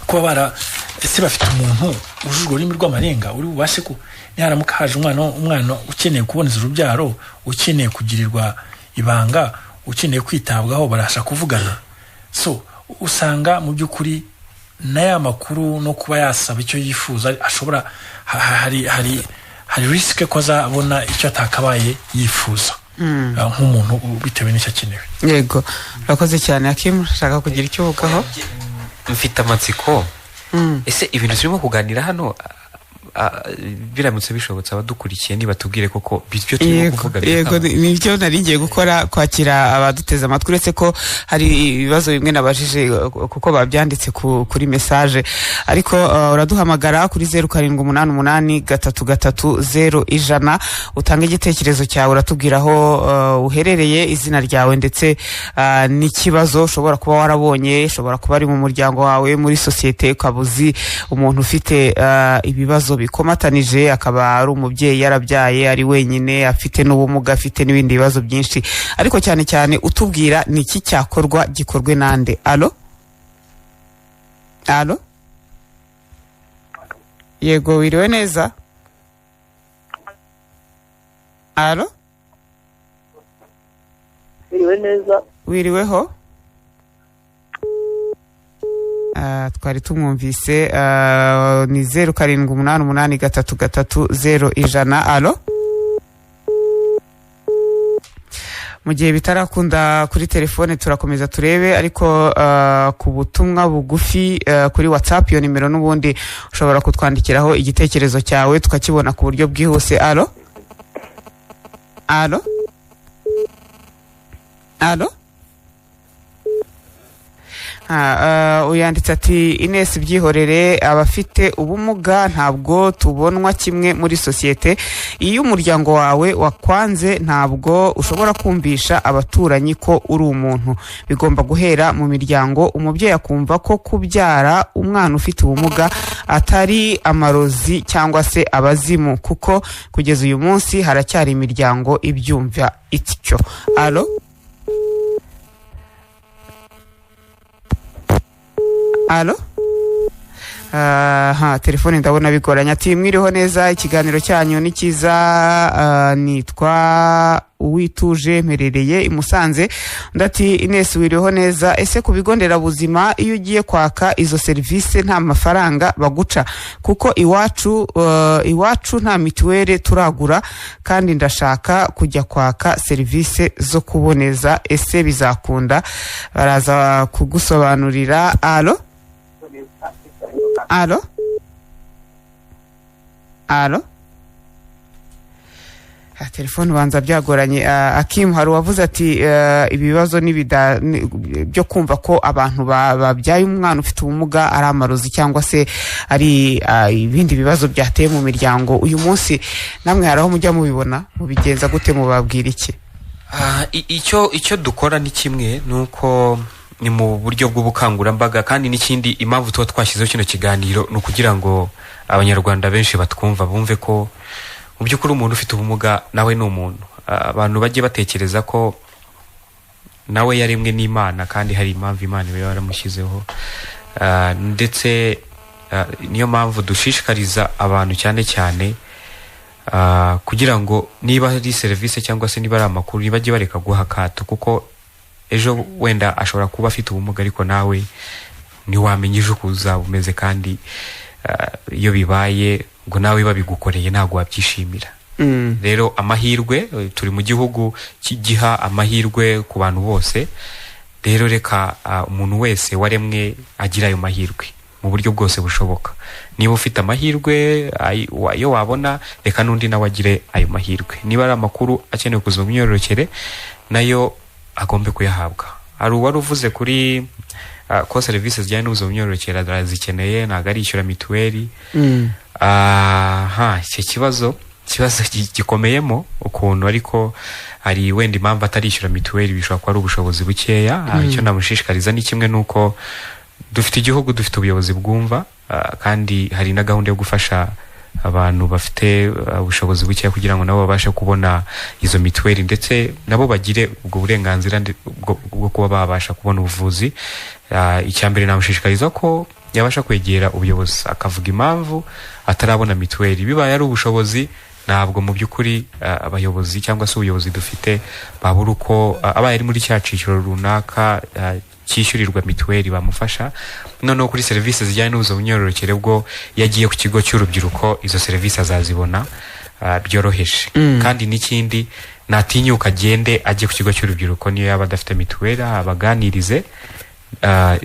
kuba ese bafite umuntu ujuje ururimi rw'amarenga uri bubashe ko niharamuka haje umwana ukeneye kuboneza urubyaro, ukeneye kugirirwa ibanga, ukeneye kwitabwaho, barasha kuvugana. So usanga mu by'ukuri n'aya makuru no kuba yasaba icyo yifuza ashobora hari risk ko azabona icyo atakabaye yifuza nk'umuntu bitewe n'icyo akenewe. Yego, urakoze cyane Hakim, ushaka kugira icyo uvugaho? Mfite amatsiko. Ese ibintu turimo kuganira hano biramutse bishobotse abadukurikiye niba tubwire koko bityo turimo kuvuga. Yego, nibyo nari ngiye gukora, kwakira abaduteza amatwi, uretse ko hari ibibazo bimwe nabajije kuko babyanditse kuri message, ariko uraduhamagara kuri 0788330100 utanga igitekerezo cyawe, uratubwira aho uherereye, izina ryawe ndetse n'ikibazo ushobora kuba warabonye, ushobora kuba ari mu muryango wawe, muri societe, ukabuzi umuntu ufite ibibazo bikomatanije, akaba ari umubyeyi yarabyaye ari wenyine, afite n'ubumuga, afite n'ibindi bibazo byinshi, ariko cyane cyane utubwira niki cyakorwa, gikorwe nande. Alo? Yego, wiriwe neza? Alo? Wiriwe neza. Wiriweho? Twari tumwumvise. Ni 0788330100. Alo? mu gihe bitarakunda kuri telefone turakomeza turebe ariko ku butumwa bugufi kuri WhatsApp iyo nimero n'ubundi ushobora kutwandikiraho igitekerezo cyawe tukakibona ku buryo bwihuse. Allo uyanditse ati Ines byihorere abafite ubumuga ntabwo tubonwa kimwe muri societe. Iyo umuryango wawe wakwanze ntabwo ushobora kumvisha abaturanyi ko uri umuntu. Bigomba guhera mu miryango. Umubyeyi akumva ko kubyara umwana ufite ubumuga atari amarozi cyangwa se abazimu, kuko kugeza uyu munsi haracyari imiryango ibyumva ityo. Allo telefone ndabona bigoranye. Ati mwiriho neza, ikiganiro cyanyu ni cyiza, nitwa Uwituje mperereye i Musanze. Ndati Ines wiriho neza, ese ku bigo nderabuzima iyo ugiye kwaka izo serivisi nta mafaranga baguca? Kuko iwacu nta mituweli turagura kandi ndashaka kujya kwaka serivisi zo kuboneza, ese bizakunda? Baraza kugusobanurira. Allo telefone banza byagoranye. Akim hari wavuze ati ibibazo byo kumva ko abantu babyaye umwana ufite ubumuga ari amarozi cyangwa se ari ibindi bibazo byateye mu miryango. Uyu munsi namwe haraho mujya mubibona, mubigenza gute, mubabwira iki? Icyo dukora ni kimwe, nuko ni mu buryo bw'ubukangurambaga, kandi n'ikindi impamvu tuba twashyizeho kino kiganiro ni ukugira ngo abanyarwanda benshi batwumva bumve ko mu by'ukuri umuntu ufite ubumuga nawe ni umuntu. Abantu bajye batekereza ko nawe yaremwe n'Imana kandi hari impamvu Imana iba yaramushyizeho, ndetse niyo mpamvu dushishikariza abantu cyane cyane kugira ngo niba ari serivisi cyangwa se niba ari amakuru ntibajye bareka guha akato, kuko ejo wenda ashobora kuba afite ubumuga ariko nawe ntiwamenye ejo uko uzaba umeze, kandi iyo bibaye ngo nawe babigukoreye ntabwo wabyishimira. Rero amahirwe, turi mu gihugu kigiha amahirwe ku bantu bose. Rero reka umuntu wese waremwe agira ayo mahirwe mu buryo bwose bushoboka. Niba ufite amahirwe yo wabona, reka n'undi nawe agire ayo mahirwe. Niba ari amakuru akenewe kuza mu myororokere nayo agombe kuyahabwa. Hari uwari uvuze kuri ko serivisi zijyanye n'ubuzima bw'imyororokere arazikeneye, ntabwo arishyura mituweli. Icyo kibazo gikomeyemo ukuntu, ariko hari wenda impamvu atarishyura mituweli bishobora kuba ari ubushobozi bukeya. Icyo namushishikariza ni kimwe, nuko dufite igihugu, dufite ubuyobozi bwumva, kandi hari na gahunda yo gufasha abantu bafite ubushobozi bukeya kugira ngo nabo babashe kubona izo mituweli, ndetse nabo bagire ubwo burenganzira bwo kuba babasha kubona ubuvuzi. Icyambere namushishikariza ko yabasha kwegera ubuyobozi akavuga impamvu atarabona mituweli. Bibaye ari ubushobozi, ntabwo mu by'ukuri abayobozi cyangwa se ubuyobozi dufite babura uko abaye ari muri cya cyiciro runaka cyishyurirwa mituweli bamufasha. Noneho kuri serivisi zijyanye n'ubuzima bw'imyororokere, bwo yagiye ku kigo cy'urubyiruko izo serivisi azazibona byoroheje. Kandi n'ikindi, natinyuka agende ajye ku kigo cy'urubyiruko, niyo yaba adafite mituweli abaganirize,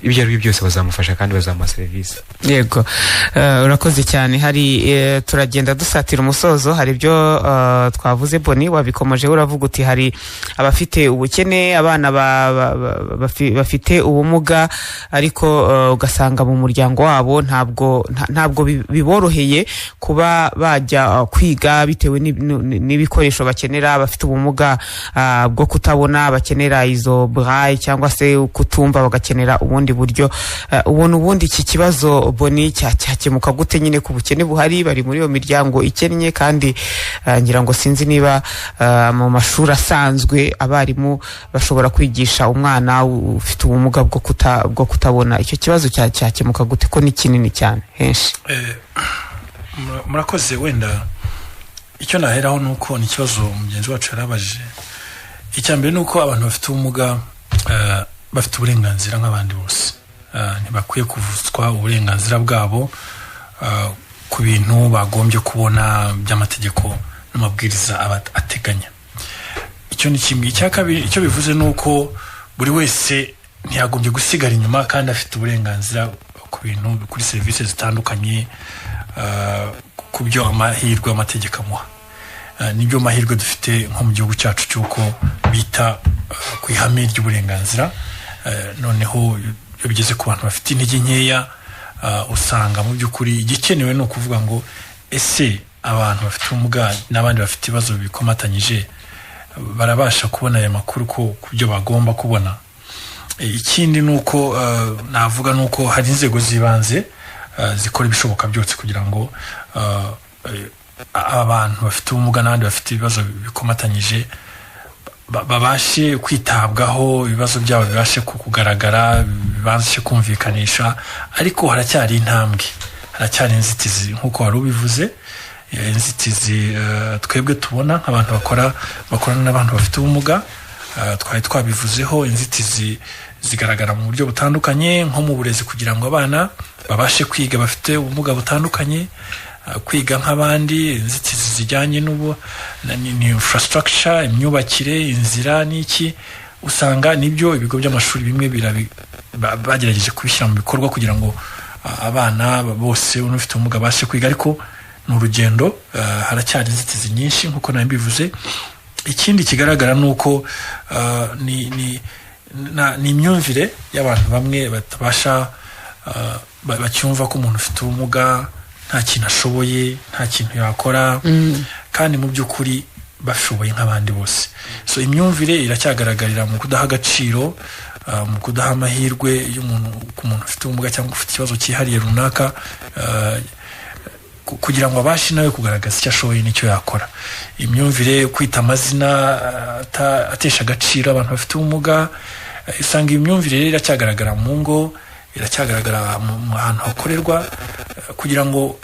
ibyo ari byo byose bazamufasha kandi bazamuha serivisi. Yego, urakoze cyane. Hari turagenda dusatira umusozo. Hari ibyo twavuze, Boni wabikomoje, uravuga uti hari abafite ubukene, abana bafite ubumuga, ariko ugasanga mu muryango wabo ntabwo biboroheye kuba bajya kwiga bitewe n'ibikoresho bakenera. Bafite ubumuga bwo kutabona, bakenera izo braille cyangwa se kutumva, bagakenera ubundi buryo. Ubona ubundi iki kibazo, Boni, cyakemuka gute nyine ku bukene buhari? Bari muri iyo miryango ikennye, kandi ngira ngo sinzi niba mu mashuri asanzwe abarimu bashobora kwigisha umwana ufite ubumuga bwo kutabona. Icyo kibazo cyakemuka gute ko ni kinini cyane henshi? Murakoze. Wenda icyo naheraho nuko ni ikibazo mugenzi wacu yarabajije. Icyambere nuko abantu bafite ubumuga bafite uburenganzira nk'abandi bose. Ntibakwiye kuvutswa uburenganzira bwabo ku bintu bagombye kubona by'amategeko n'amabwiriza ateganya. icyo ni kimwe. Icya kabiri icyo bivuze nuko buri wese ntiyagombye gusigara inyuma kandi afite uburenganzira ku bintu kuri serivisi zitandukanye ku byo amahirwe amategeko amuha. Nibyo mahirwe dufite nko mu gihugu cyacu cyuko bita ku ihame ry'uburenganzira. Noneho iyo bigeze ku bantu bafite intege nkeya usanga mu by'ukuri igikenewe no kuvuga ngo ese abantu bafite ubumuga n'abandi bafite ibibazo bikomatanyije barabasha kubona aya makuru ku byo bagomba kubona. Ikindi nuko navuga nuko hari inzego zibanze zikora ibishoboka byose kugira ngo abantu bafite ubumuga n'abandi bafite ibibazo bikomatanyije babashe kwitabwaho, ibibazo byabo bibashe kugaragara, bibashe kumvikanisha. Ariko haracyari intambwe, haracyari inzitizi nk'uko wari ubivuze, inzitizi twebwe tubona nk'abantu bakorana n'abantu bafite ubumuga. Twari twabivuzeho, inzitizi zigaragara mu buryo butandukanye, nko mu burezi kugira ngo abana babashe kwiga bafite ubumuga butandukanye, kwiga nk'abandi. Inzitizi zijyanye ni infrastructure, imyubakire, inzira n'iki, usanga nibyo ibigo by'amashuri bimwe bagerageje kubishyira mu bikorwa kugira ngo abana bose unufite ubumuga bashe kwiga, ariko ni urugendo. Haracyari inzitizi nyinshi nk'uko nawe mbivuze. Ikindi kigaragara nuko ni imyumvire y'abantu bamwe batabasha bacyumva ko umuntu ufite ubumuga nta kintu ashoboye, nta kintu yakora, kandi mu by'ukuri bashoboye nk'abandi bose. So imyumvire iracyagaragarira mu kudaha agaciro, mu kudaha amahirwe ku muntu ufite ubumuga cyangwa ufite ikibazo cyihariye runaka, kugira ngo abashe nawe kugaragaza icyo ashoboye n'icyo yakora. Imyumvire, kwita amazina atesha agaciro abantu bafite ubumuga, usanga iyi myumvire rero iracyagaragara mu ngo, iracyagaragara mu hantu hakorerwa, kugira ngo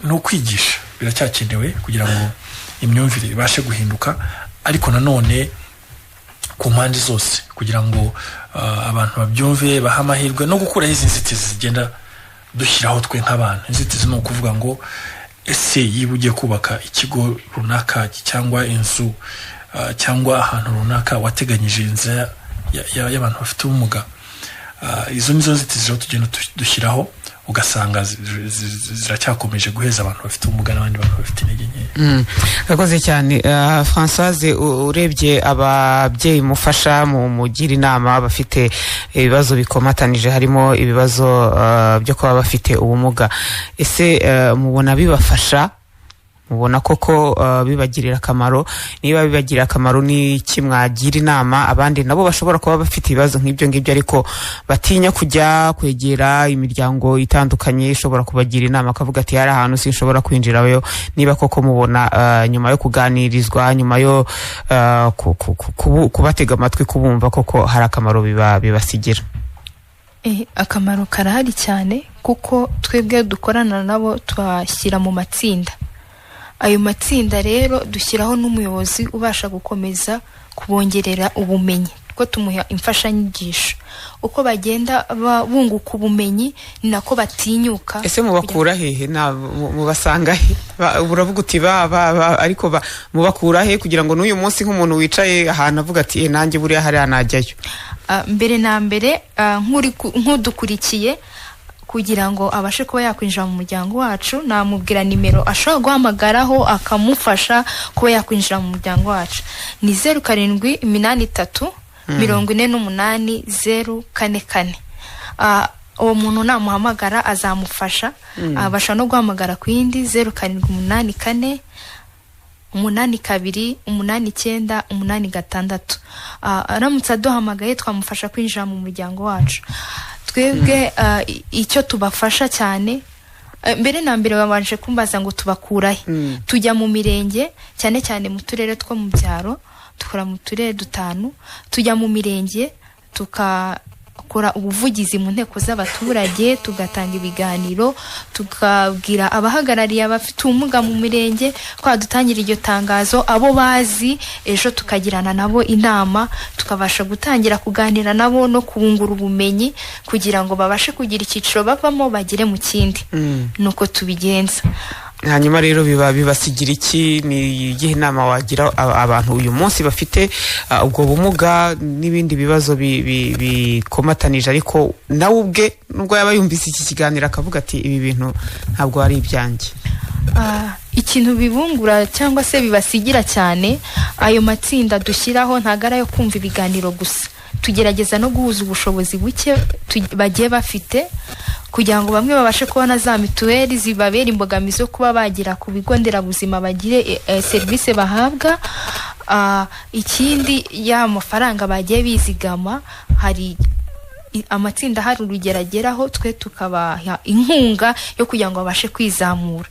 no kwigisha biracyakenewe kugira ngo imyumvire ibashe guhinduka. Ariko nanone ku mpande zose kugira ngo abantu babyumve, baha amahirwe no gukuraho izi nzitizi zigenda dushyiraho twe nk'abantu. Inzitizi ni ukuvuga ngo ese yiba ugiye kubaka ikigo runaka cyangwa inzu cyangwa ahantu runaka wateganyije inzira y'abantu bafite ubumuga, izo nizo nzitizi tugenda dushyiraho, ugasanga ziracyakomeje guheza abantu bafite ubumuga n'abandi bantu bafite intege nke. Gakoze cyane. Françoise, urebye ababyeyi mufasha mugira inama bafite ibibazo bikomatanije, harimo ibibazo byo kuba bafite ubumuga, ese mubona bibafasha? mubona koko bibagirira akamaro? Niba bibagirira akamaro, ni kimwagira inama abandi nabo bashobora kuba bafite ibibazo nk'ibyo ngibyo ariko batinya kujya kwegera imiryango itandukanye ishobora kubagira inama, akavuga ati hari ahantu sinshobora kwinjirayo? Niba koko mubona nyuma yo kuganirizwa, nyuma yo kubatega amatwi, kubumva koko hari akamaro bibasigira? Akamaro karahari cyane, kuko twebwe dukorana nabo twashyira mu matsinda. Ayo matsinda rero dushyiraho n'umuyobozi ubasha gukomeza kubongerera ubumenyi, ko tumuha imfashanyigisho. Uko bagenda bunguka ubumenyi ni nako batinyuka. Ese mubakura hehe? Mubasanga he? Uravuga uti ariko mubakura he kugira ngo n'uyu munsi nk'umuntu wicaye ahantu avuga ati nanjye buriya hariya najyayo? Mbere na mbere nk'udukurikiye, kugira ngo abashe kuba yakwinjira mu muryango wacu, namubwira nimero ashobora guhamagaraho akamufasha kuba yakwinjira mu muryango wacu. Ni 0783 48 044. Uwo muntu namuhamagara azamufasha. Abasha no guhamagara ku yindi 0784 82 89 86. Aramutse aduhamagaye twamufasha kwinjira mu muryango wacu. Twebwe icyo tubafasha cyane, mbere na mbere babanje kumbaza ngo tubakurahe. Tujya mu mirenge, cyane cyane mu turere two mu byaro, tukora mu turere 5, tujya mu mirenge tukakora ubuvugizi mu nteko z'abaturage, tugatanga ibiganiro, tukabwira abahagarariye abafite ubumuga mu mirenge ko dutangira iryo tangazo, abo bazi ejo tukagirana nabo inama, tukabasha gutangira kuganira nabo no kubungura ubumenyi kugira ngo babashe kugira icyiciro bavamo bagire mu kindi. Nuko tubigenza. hanyuma rero bibasigira iki? ni igihe inama wagira abantu uyu munsi bafite ubwo bumuga n'ibindi bibazo bikomatanije ariko nawe ubwe nubwo yaba yumvise iki kiganiro akavuga ati ibi bintu ntabwo ari ibyanjye? Ikintu bibungura cyangwa se bibasigira cyane ayo matsinda dushyiraho ntago ari ayo kumva ibiganiro gusa, tugerageza no guhuza ubushobozi buke bagiye bafite kugira ngo bamwe babashe kubona za mituweli zibabera imbogamizi yo kuba bagira ku bigo nderabuzima bagire serivisi bahabwa. Ikindi ya mafaranga bagiye bizigama, hari amatsinda hari urugerageraho twe tukabaha inkunga yo kugira ngo babashe kwizamura.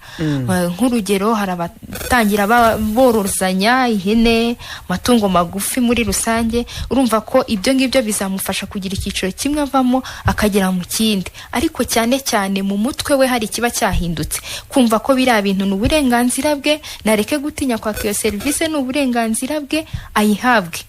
Nk'urugero hari abatangira borozanya ihene, amatungo magufi muri rusange, urumva ko ibyo ngibyo bizamufasha kugira icyiciro kimwe avamo akagera mu kindi, ariko cyane cyane mu mutwe we hari kiba cyahindutse, kumva ko biriya bintu ni uburenganzira bwe, nareke gutinya kwaka iyo serivisi, ni uburenganzira bwe, ayihabwe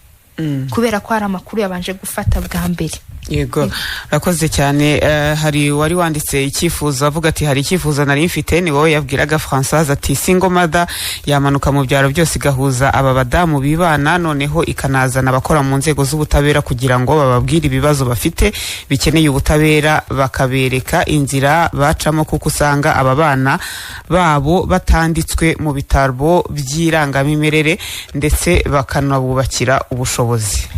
kubera ko hari amakuru yabanje gufata bwa mbere. Yego, rakoze cyane. Hari wari wanditse icyifuzo avuga ati hari icyifuzo nari mfite, ni wowe yabwiraga Françoise ati single mother yamanuka mu byaro byose igahuza aba badamu bibana, noneho ikanazana abakora mu nzego z'ubutabera kugira ngo bababwire ibibazo bafite bikeneye ubutabera, bakabereka inzira bacamo, kuko usanga aba bana babo batanditswe mu bitabo by'irangamimerere ndetse bakanabubakira ubushobozi.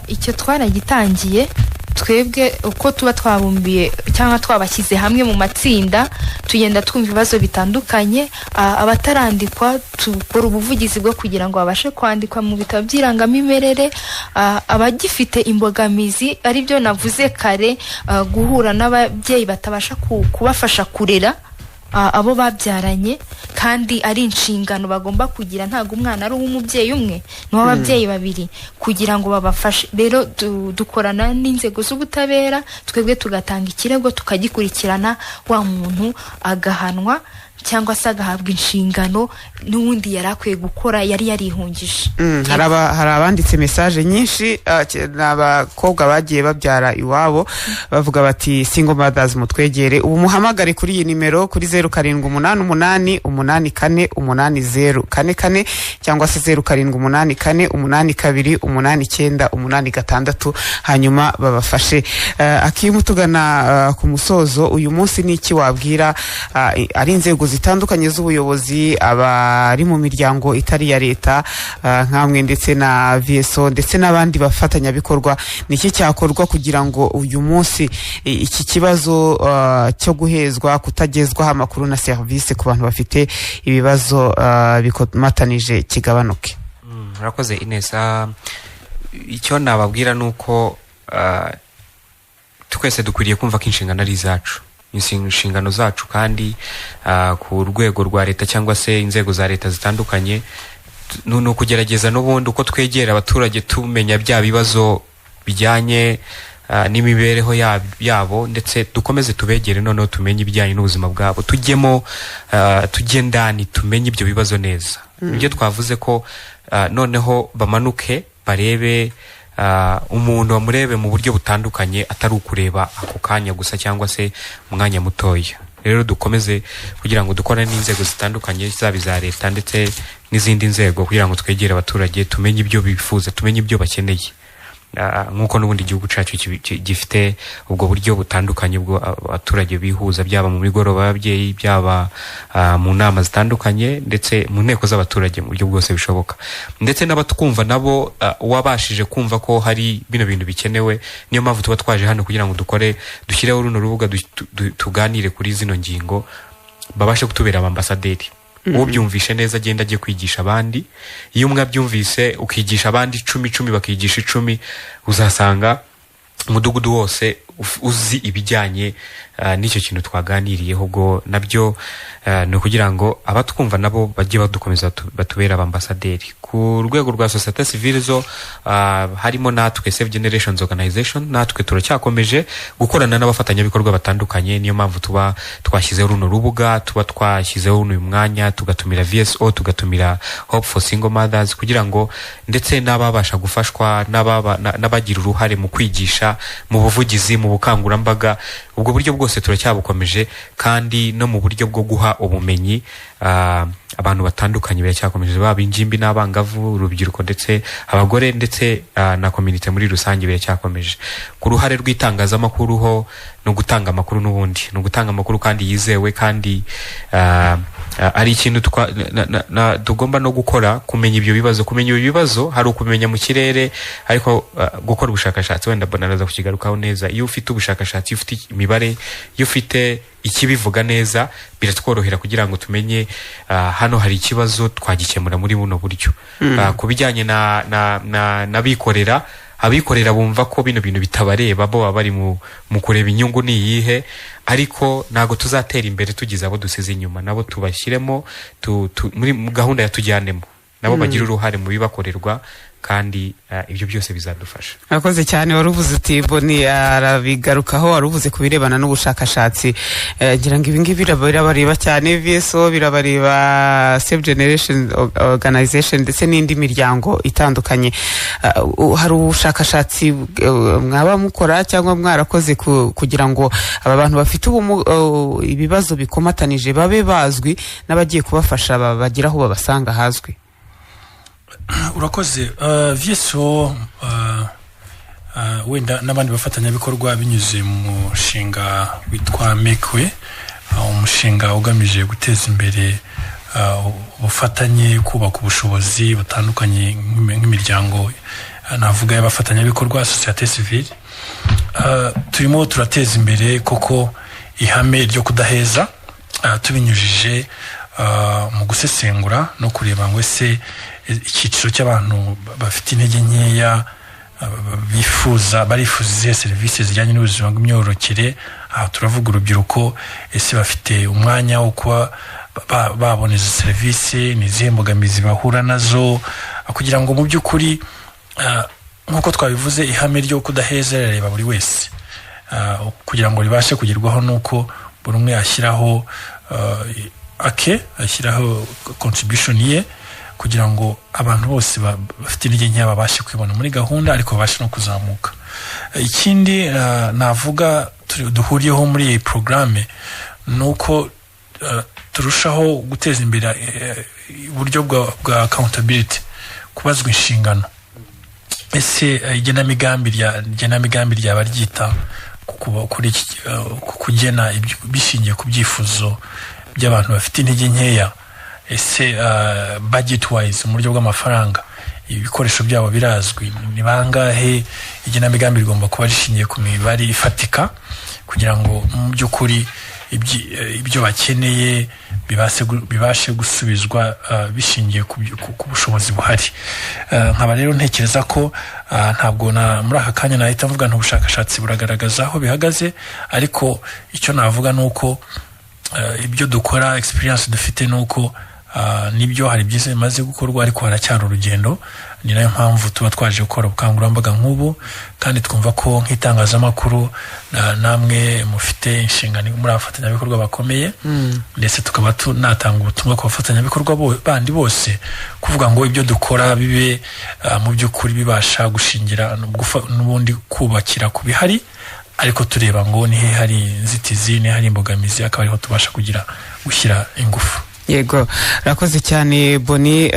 Icyo twaragitangiye twebwe uko tuba twabumbiye cyangwa twabashyize hamwe mu matsinda, tugenda twumva ibibazo bitandukanye. Abatarandikwa tukora ubuvugizi bwo kugira ngo babashe kwandikwa mu bitabo by'irangamimerere. Abagifite imbogamizi ari byo navuze kare, guhura n'ababyeyi batabasha kubafasha kurera abo babyaranye, kandi ari inshingano bagomba kugira, ntago umwana ari uw'umubyeyi umwe, ni w'ababyeyi babiri, kugira ngo babafashe. Rero dukorana n'inzego z'ubutabera, twebwe tugatanga ikirego tukagikurikirana, wa muntu agahanwa cyangwa se agahabwa inshingano n'ubundi yari akwiye gukora, yari yarihungije. Hari abanditse message nyinshi, n'abakobwa bagiye babyara iwabo bavuga bati single mothers mutwegere. Ubu muhamagare kuri iyi nimero kuri 0788848044 cyangwa se 0788848986 hanyuma babafashe. Akimutugana ku musozo uyu munsi, ni iki wabwira ari inzego zitandukanye z'ubuyobozi, abari mu miryango itari ya leta nkamwe ndetse na VSO ndetse n'abandi bafatanyabikorwa, ni iki cyakorwa kugira ngo uyu munsi iki kibazo cyo guhezwa, kutagezwaho amakuru na service ku bantu bafite ibibazo bikomatanije kigabanuke? Murakoze Ines. Icyo nababwira nuko twese dukwiriye kumva ko inshingano ari zacu, inshingano zacu, kandi ku rwego rwa leta cyangwa se inzego za leta zitandukanye, no kugerageza n'ubundi uko twegera abaturage tumenya bya bibazo bijyanye n'imibereho yabo, ndetse dukomeze tubegere, noneho tumenye ibijyanye n'ubuzima bwabo, tujyemo tugendani, tumenye ibyo bibazo neza. Ibyo twavuze ko noneho bamanuke barebe umuntu bamurebe mu buryo butandukanye, atari ukureba ako kanya gusa cyangwa se umwanya mutoya. Rero dukomeze kugira ngo dukorane n'inzego zitandukanye, zaba iza leta ndetse n'izindi nzego, kugira ngo twegere abaturage, tumenye ibyo bifuza, tumenye ibyo bakeneye. Nkuko n'ubundi igihugu cyacu gifite ubwo buryo butandukanye bwo abaturage bihuza, byaba mu migoroba y'ababyeyi, byaba mu nama zitandukanye, ndetse mu nteko z'abaturage mu buryo bwose bishoboka. Ndetse n'abatwumva nabo wabashije kumva ko hari bino bintu bikenewe, niyo mpamvu tuba twaje hano kugira ngo dushyireho runo rubuga, tuganire kuri zino ngingo, babashe kutubera abambasaderi. Uwo byumvishe neza agenda agiye kwigisha abandi. Iyo umwe abyumvise ukigisha abandi 10 bakigisha 10, uzasanga umudugudu wose uzi ibijyanye n'icyo kintu twaganiriyeho. Ubwo nabyo no kugira ngo abatwumva nabo bajye badukomeza batubera abambasaderi. Ku rwego rwa societe civile zo harimo natwe Save Generations Organization, natwe turacyakomeje gukorana n'abafatanyabikorwa batandukanye. Niyo mpamvu tuba twashyizeho runo rubuga, tuba twashyizeho uyu mwanya, tugatumira VSO, tugatumira Hope for Single Mothers, kugira ngo ndetse n'ababasha gufashwa n'abagira uruhare mu kwigisha, mu buvugizi, mu bukangurambaga, ubwo buryo bwose bwose turacyabukomeje kandi no mu buryo bwo guha ubumenyi abantu batandukanye biracyakomeje baba ingimbi n'abangavu urubyiruko ndetse abagore ndetse na community muri rusange biracyakomeje ku ruhare rw'itangazamakuru ho no gutanga amakuru n'ubundi no gutanga amakuru kandi yizewe kandi ari ikintu tugomba no gukora kumenya ibyo bibazo hari ukumenya mu kirere ariko gukora ubushakashatsi wenda bonaraza kukigarukaho neza iyo ufite ubushakashatsi ufite imibare iyo ufite ikibivuga neza biratworohera kugira ngo tumenye hano hari ikibazo twagikemura muri buno buryo kubijyanye abikorera bumva ko bino bintu bitabareba bo bari mu kureba inyungu ni iyihe ariko nago tuzatera imbere tugize abo dusize inyuma nabo tubashyiremo muri gahunda yatujyanemo nabo bagira uruhare mu bibakorerwa kandi ibyo byose bizadufasha. Akoze cyane waruvuze uti Boni arabigarukaho waruvuze kubirebana n'ubushakashatsi ngira ngo ibingibi birabareba cyane VSO birabareba Save Generation Organization ndetse n'indi miryango itandukanye hari ubushakashatsi mwaba mukora cyangwa mwarakoze kugira ngo aba bantu bafite ibibazo bikomatanije babe bazwi n'abagiye kubafasha bagira aho babasanga hazwi? Urakoze VSO wenda n'abandi bafatanyabikorwa binyuze mu mushinga witwa Mekwe umushinga ugamije guteza imbere ubufatanye kubaka ubushobozi butandukanye nk'imiryango navuga y'abafatanyabikorwa société civile turimo turateza imbere koko ihame ryo kudaheza tubinyujije mu gusesengura no kureba ngo ese icyiciro cy'abantu bafite intege nkeya barifuza serivisi zijyanye n'ubuzima bw'imyororokere turavuga urubyiruko ese bafite umwanya wo kuba baboneza serivisi n'izihe mbogamizi bahura nazo kugira ngo mu by'ukuri nk'uko twabivuze ihame ryo kudaheza rireba buri wese kugira ngo ribashe kugerwaho nuko buri umwe ashyiraho ashyiraho contribution ye kugira ngo abantu bose bafite intege nkeya babashe kwibona muri gahunda ariko babashe no kuzamuka. Ikindi navuga duhuriyeho muri iyi programme nuko turushaho guteza imbere uburyo bwa accountability kubazwa inshingano ese igenamigambi ryaba ryita kuri kugena bishingiye ku byifuzo by'abantu bafite intege nkeya ese budget wise mu buryo bw'amafaranga ibikoresho byabo birazwi ni bangahe igenamigambi rigomba kuba rishingiye ku mibare ifatika kugira ngo mu by'ukuri ibyo bakeneye bibashe gusubizwa bishingiye ku bushobozi buhari. Nkaba rero ntekereza ko ntabwo muri aka kanya nahita mvuga n'ubushakashatsi buragaragaza aho bihagaze ariko icyo navuga nuko ibyo dukora experience dufite nuko nibyo hari byiza bimaze gukorwa ariko haracyari urugendo ni nayo mpamvu tuba twaje gukora ubukangurambaga nk'ubu kandi twumva ko nk'itangazamakuru namwe mufite inshingano muri abafatanyabikorwa bakomeye ndetse tukaba tunatanga ubutumwa ku bafatanyabikorwa bandi bose kuvuga ngo ibyo dukora bibe mu by'ukuri bibasha gushingira n'ubundi kubakira ku bihari ariko tureba ngo nihe hari inzitizi nihe hari imbogamizi akaba ariho tubasha gushyira ingufu. Yego rakoze cyane Boni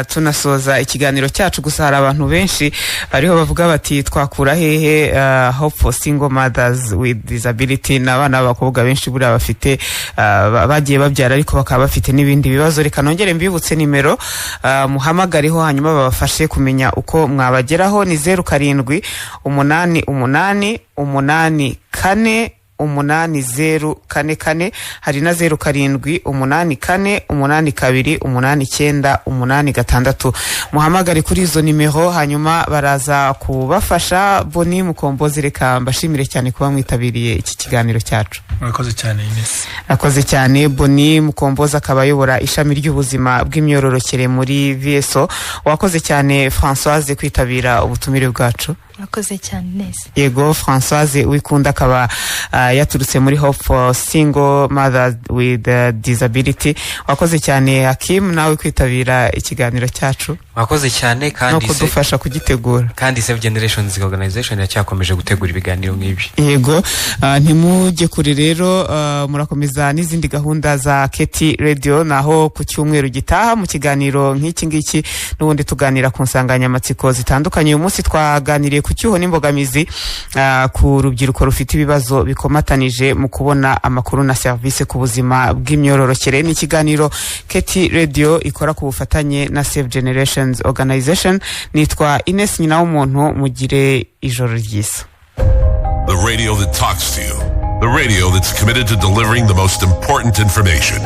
tunasoza ikiganiro cyacu gusa hari abantu benshi bariho bavuga bati twakura hehe hope for single mothers with disability n'abana b'abakobwa benshi buri bafite bagiye babyara ariko bakaba bafite n'ibindi bibazo reka nongere mbibutse nimero muhamagareho hanyuma babafashe kumenya uko mwabageraho ni 078888 8044 hari na 0788428986 muhamagare kuri izo nimero hanyuma baraza kubafasha. Boni Mukombozi reka mbashimire cyane kuba mwitabiriye iki kiganiro cyacu. Murakoze cyane Ines. Akoze cyane Boni Mukombozi akaba ayobora ishami ry'ubuzima bw'imyororokere muri VSO. Wakoze cyane Françoise kwitabira ubutumire bwacu. murakoze cyane neza. Yego Françoise Wikunda akaba yaturutse muri Hope for Single Mothers with Disability. Wakoze cyane Hakim nawe kwitabira ikiganiro cyacu. Wakoze cyane kandi no kudufasha kugitegura. Kandi Save Generations Organization yacyakomeje gutegura ibiganiro nk'ibi. Yego ntimujye kure rero, murakomeza n'izindi gahunda za Keti Radio, naho ku cyumweru gitaha mu kiganiro nk'iki ngiki n'ubundi tuganira ku nsanganyamatsiko zitandukanye. Uyu munsi twaganiriye ku cyuho n'imbogamizi ku rubyiruko rufite ibibazo bikomatanije mu kubona amakuru na service ku buzima bw'imyororokere. Ni ikiganiro Keti Radio ikora ku bufatanye na Save Generations Organization. Nitwa Ines Nyina w'umuntu, mugire ijoro ryiza. The radio that talks to you. The radio that's committed to delivering the most important information.